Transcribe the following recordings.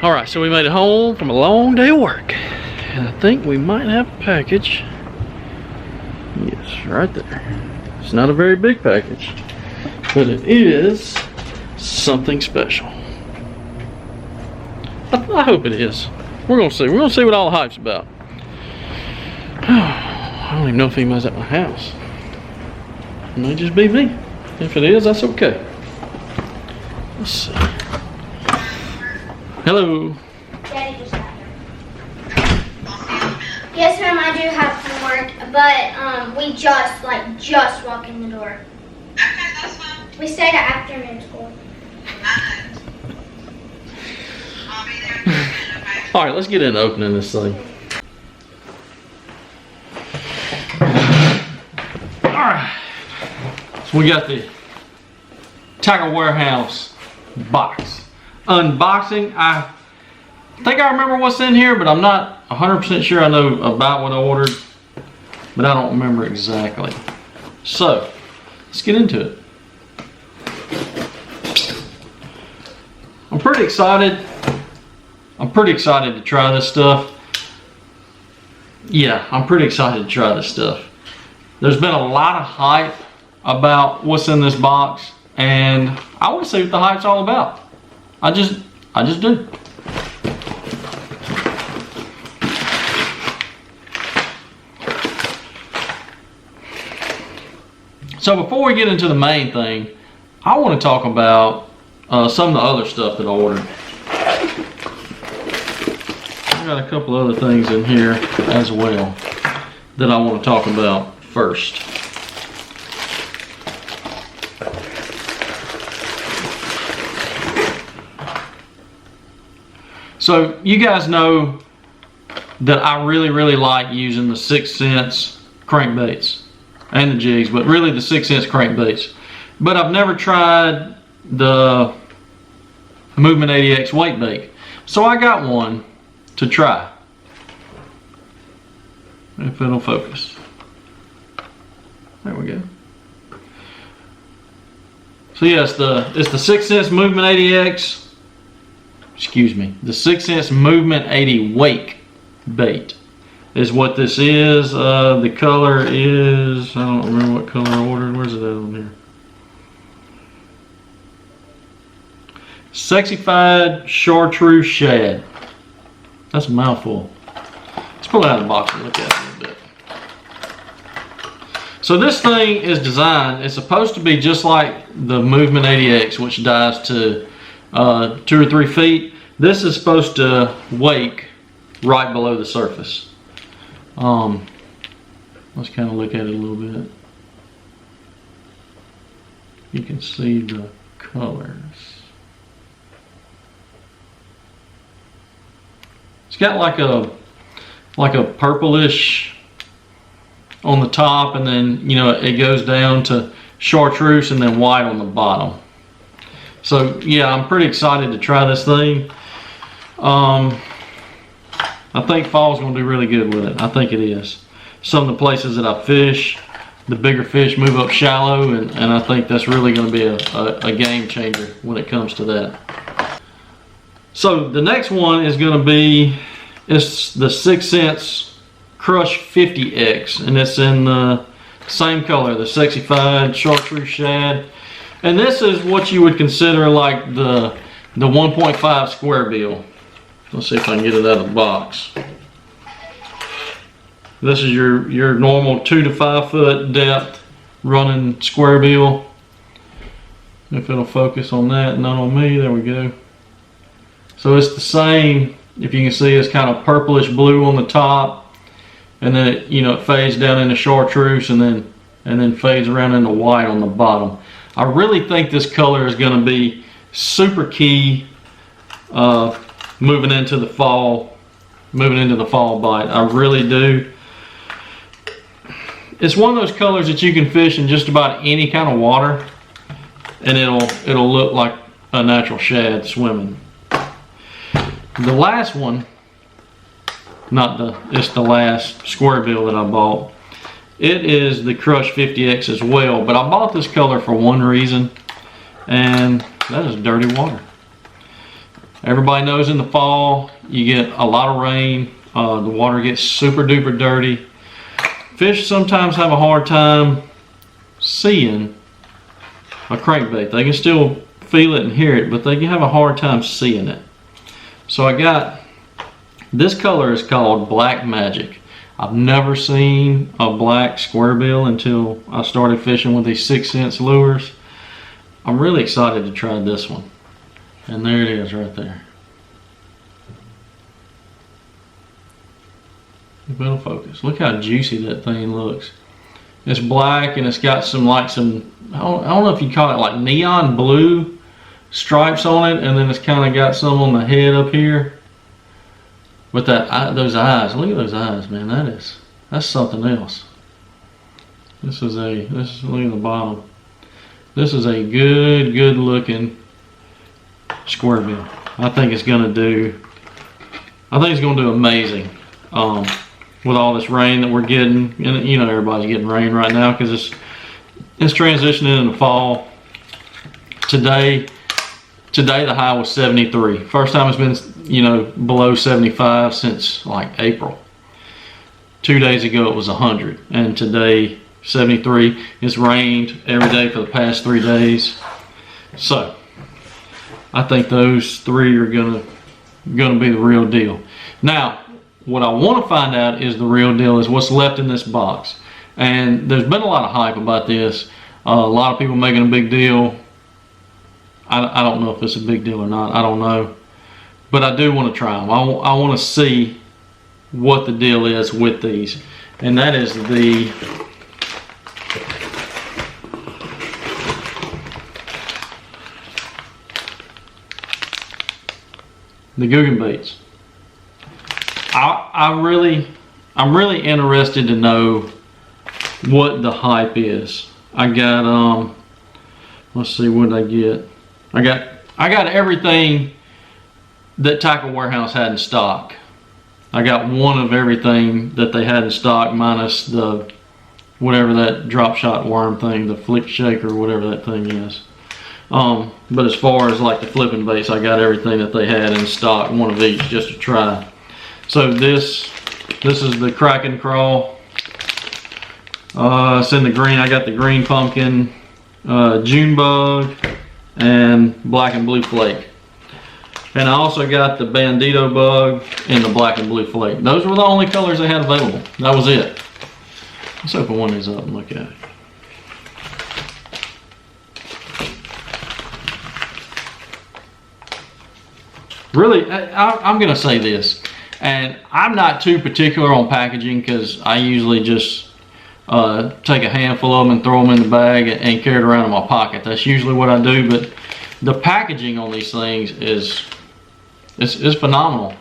Alright, so we made it home from a long day of work. And I think we might have a package. Yes, right there. It's not a very big package, but it is something special. I hope it is. We're gonna see. We're gonna see what all the hype's about. I don't even know if anybody's at my house. It may just be me. If it is, that's okay. Let's see. Hello. Daddy just got here. Yes, ma'am, I do have homework, but we just walked in the door. Okay, that's fine. We stayed at afternoon school. I'll be there in a minute, okay? All right, let's get into opening this thing. All right. So we got the Tackle Warehouse box. Unboxing. I think I remember what's in here, but I'm not 100% sure I know about what I ordered, but I don't remember exactly. So, let's get into it. I'm pretty excited. I'm pretty excited to try this stuff. Yeah, I'm pretty excited to try this stuff. There's been a lot of hype about what's in this box, and I want to see what the hype's all about. I just do. So before we get into the main thing, I want to talk about some of the other stuff that I ordered. I got a couple other things in here as well that I want to talk about first. So you guys know that I really like using the 6 cents crankbaits and the jigs, but really the 6 cents crankbaits. But I've never tried the Movement 80X weight bait. So I got one to try. If it'll focus. There we go. So yeah, it's the 6 cents Movement 80X. Excuse me, the 6 cents Movement 80 wake bait is what this is. The color is, I don't remember what color I ordered. Where's it at on here? Sexified Chartreuse Shad. That's a mouthful. Let's pull it out of the box and look at it a little bit. So this thing is designed, it's supposed to be just like the Movement 80X, which dives to 2 or 3 feet. This is supposed to wake right below the surface. Let's kind of look at it a little bit. You can see the colors. It's got like a purplish on the top, and then it goes down to chartreuse and then white on the bottom. So yeah, I'm pretty excited to try this thing. I think fall's gonna do really good with it. I think it is. Some of the places that I fish, the bigger fish move up shallow, and I think that's really gonna be a game changer when it comes to that. So the next one is gonna be, it's the 6 cents Crush 50X, and it's in the same color, the Sexified Chartreuse Shad. And this is what you would consider like the 1.5 square bill. Let's see if I can get it out of the box. This is your normal 2 to 5 foot depth running square bill. If it'll focus on that, not on me, there we go. So it's the same, if you can see, it's kind of purplish blue on the top, and then it fades down into chartreuse, and then fades around into white on the bottom. I really think this color is going to be super key moving into the fall bite. I really do. It's one of those colors that you can fish in just about any kind of water, and it'll look like a natural shad swimming. The last one, it's the last square bill that I bought. It is the Crush 50X as well, but I bought this color for one reason, and that is dirty water. Everybody knows in the fall you get a lot of rain. The water gets super duper dirty. Fish sometimes have a hard time seeing a crankbait. They can still feel it and hear it, but they can have a hard time seeing it. So I got, this color is called Black Magic. I've never seen a black square bill until I started fishing with these 6 cent lures. I'm really excited to try this one. And there it is right there. It'll focus. Look how juicy that thing looks. It's black and it's got some I don't know if you call it like neon blue stripes on it, and then it's kind of got some on the head up here. With that, those eyes, look at those eyes, man. That's something else. Look at the bottom. This is a good looking square bill. I think it's gonna do amazing. With all this rain that we're getting, and you know everybody's getting rain right now because it's transitioning into fall. Today the high was 73. First time it's been below 75 since like April. 2 days ago it was 100, and today 73. It's rained every day for the past 3 days, so I think those three are gonna be the real deal. Now, what I want to find out is the real deal is what's left in this box. And there's been a lot of hype about this. A lot of people making a big deal. I don't know if it's a big deal or not. I don't know. But I do want to try them. I want to see what the deal is with these. And that is the Googan Baits. I'm really interested to know what the hype is. I got let's see, what did I get? I got everything that Tackle Warehouse had in stock. I got one of everything that they had in stock minus the whatever that drop shot worm thing, the flick shake or whatever that thing is. But as far as like the flipping baits, I got everything that they had in stock, one of each just to try. So this is the Kraken Crawl. It's in the green. I got the green pumpkin, June bug, and black and blue flake. And I also got the bandito bug and the black and blue flake. Those were the only colors they had available. That was it. Let's open one of these up and look at it. Really, I'm gonna say this. And I'm not too particular on packaging because I usually just take a handful of them and throw them in the bag and carry it around in my pocket. That's usually what I do. But the packaging on these things is phenomenal.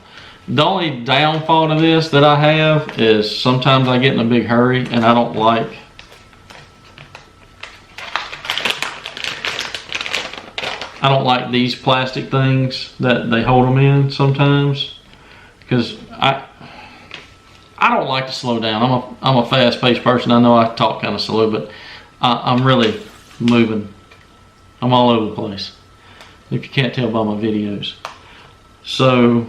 The only downfall to this that I have is sometimes I get in a big hurry and I don't like these plastic things that they hold them in sometimes. Because I don't like to slow down. I'm a fast-paced person. I know I talk kind of slow, but I'm really moving. I'm all over the place, if you can't tell by my videos. So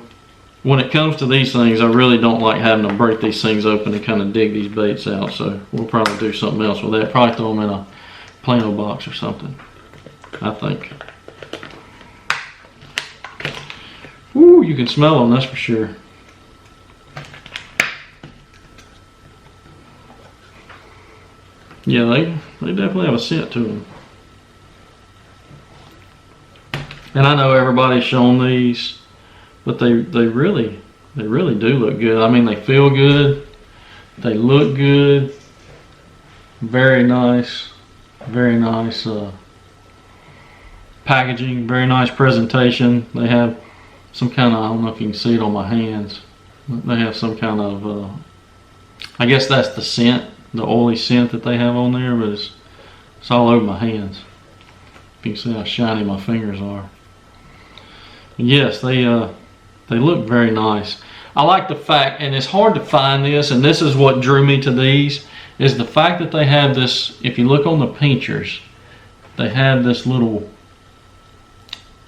when it comes to these things, I really don't like having to break these things open and kind of dig these baits out. So we'll probably do something else with that. Probably throw them in a Plano box or something, I think. Ooh, you can smell them, that's for sure. Yeah, they definitely have a scent to them. And I know everybody's shown these, but they really do look good. I mean, they feel good, they look good, very nice packaging, very nice presentation. They have some kind of, I don't know if you can see it on my hands, they have some kind of, I guess that's the scent, the oily scent that they have on there, but it's all over my hands. You can see how shiny my fingers are. But yes, they look very nice. I like the fact, and it's hard to find this, and this is what drew me to these, is the fact that they have this, if you look on the pinchers, they have this little,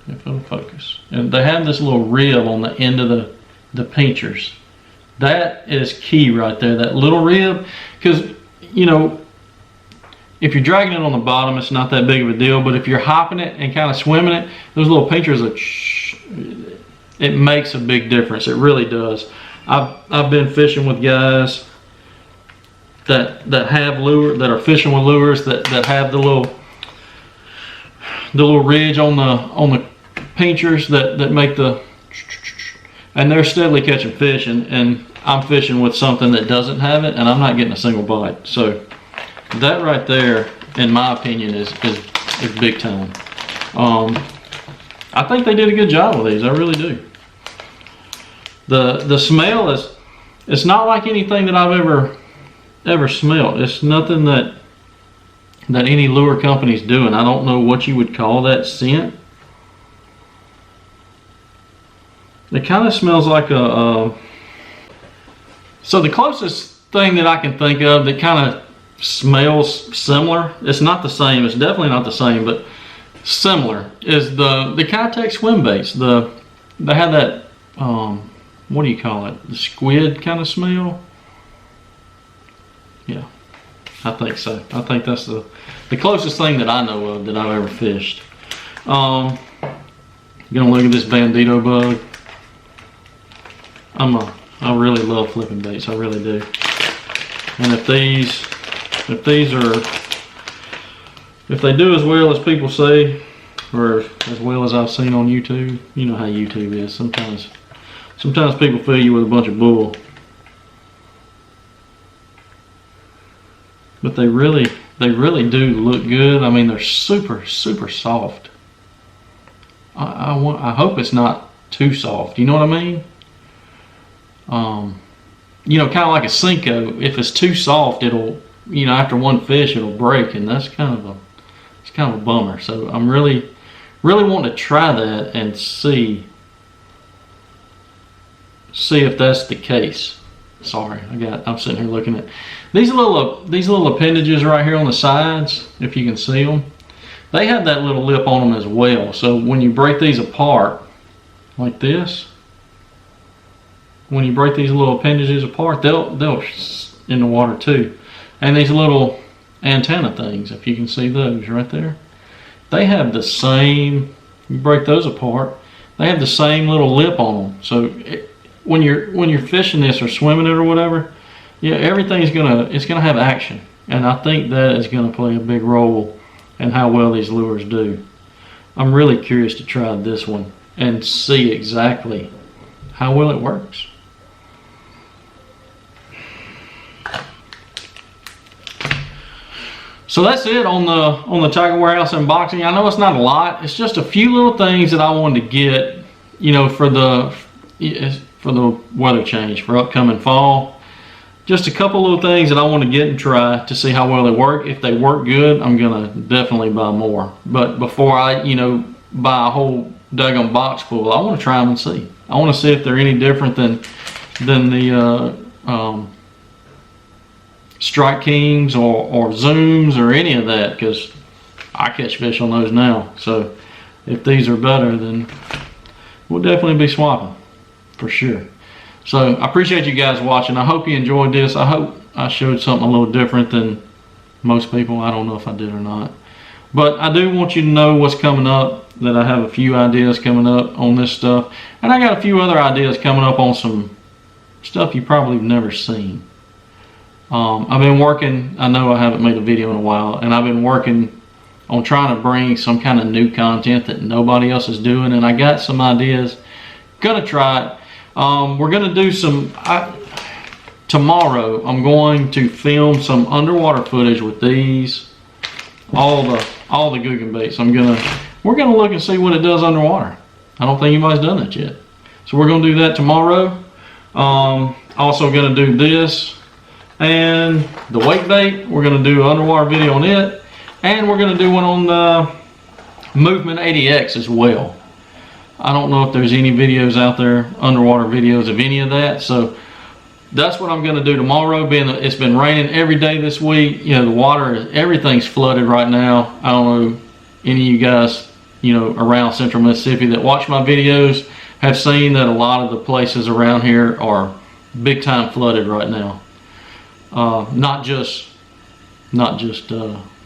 if it'll focus. And they have this little rib on the end of the pinchers. That is key right there, that little rib, because, you know, if you're dragging it on the bottom, it's not that big of a deal, but if you're hopping it and kind of swimming it, those little pinchers, it makes a big difference. It really does. I've been fishing with guys that have lure, that are fishing with lures that have the little ridge on the pinchers that make the, and they're steadily catching fish, and I'm fishing with something that doesn't have it, and I'm not getting a single bite. So that right there, in my opinion, is big time. I think they did a good job with these. I really do. The smell is, it's not like anything that I've ever smelled. It's nothing that any lure company's doing. I don't know what you would call that scent. It kind of smells like so the closest thing that I can think of that kind of smells similar, it's not the same, it's definitely not the same, but similar, is the Kitech swim baits. They have that, what do you call it? The squid kind of smell? Yeah, I think so. I think that's the closest thing that I know of that I've ever fished. Gonna look at this bandito bug. I really love flipping baits. I really do. And if they do as well as people say, or as well as I've seen on YouTube, you know how YouTube is. Sometimes people fill you with a bunch of bull. But they really do look good. I mean, they're super, super soft. I hope it's not too soft. You know what I mean? You know, kind of like a Cinco. If it's too soft, it'll, you know, after one fish, it'll break, and that's kind of a bummer. So I'm really wanting to try that and see if that's the case. Sorry, I'm sitting here looking at these little appendages right here on the sides. If you can see them, they have that little lip on them as well. So when you break these apart like this, when you break these little appendages apart, they'll in the water too. And these little antenna things, if you can see those right there, they have the same. You break those apart, they have the same little lip on them. So when you're fishing this or swimming it or whatever, yeah, everything's gonna have action, and I think that is gonna play a big role in how well these lures do. I'm really curious to try this one and see exactly how well it works. So that's it on the Tiger Warehouse unboxing. I know it's not a lot. It's just a few little things that I wanted to get, you know, for the weather change for upcoming fall. Just a couple little things that I want to get and try to see how well they work. If they work good, I'm gonna definitely buy more. But before I, you know, buy a whole daggone box full, I want to try them and see. I want to see if they're any different than the Strike Kings or Zooms or any of that, because I catch fish on those now. So if these are better, then we'll definitely be swapping for sure. So I appreciate you guys watching. I hope you enjoyed this. I hope I showed something a little different than most people. I don't know if I did or not, but I do want you to know what's coming up, that I have a few ideas coming up on this stuff, and I got a few other ideas coming up on some stuff you probably have never seen. I've been working, I know I haven't made a video in a while, and I've been working on trying to bring some kind of new content that nobody else is doing, and I got some ideas. Gonna try it. We're gonna do some, tomorrow I'm going to film some underwater footage with these, all the Googan Baits. We're gonna look and see what it does underwater. I don't think anybody's done that yet. So we're gonna do that tomorrow. Also gonna do this and the wake bait. We're gonna do an underwater video on it, and we're gonna do one on the Movement 80X as well. I don't know if there's any videos out there, underwater videos of any of that, so that's what I'm going to do tomorrow. Being that it's been raining every day this week, you know, the water, everything's flooded right now. I don't know any of you guys around central Mississippi that watch my videos have seen that a lot of the places around here are big time flooded right now. Not just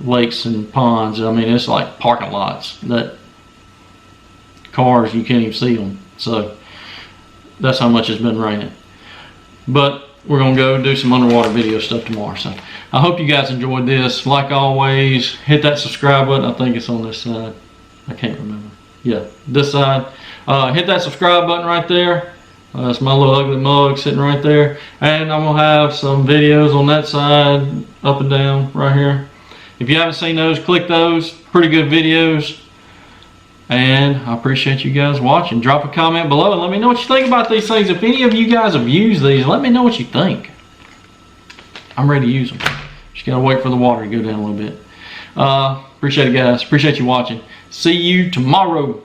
lakes and ponds. I mean, it's like parking lots that cars, you can't even see them. So that's how much it's been raining. But we're gonna go do some underwater video stuff tomorrow. So I hope you guys enjoyed this. Like always, hit that subscribe button. I think it's on this side. I can't remember. Yeah, this side. Hit that subscribe button right there. That's my little ugly mug sitting right there. And I'm gonna have some videos on that side, up and down right here. If you haven't seen those, click those. Pretty good videos. And I appreciate you guys watching. Drop a comment below and let me know what you think about these things. If any of you guys have used these, let me know what you think. I'm ready to use them. Just gotta wait for the water to go down a little bit. Appreciate it, guys. Appreciate you watching. See you tomorrow.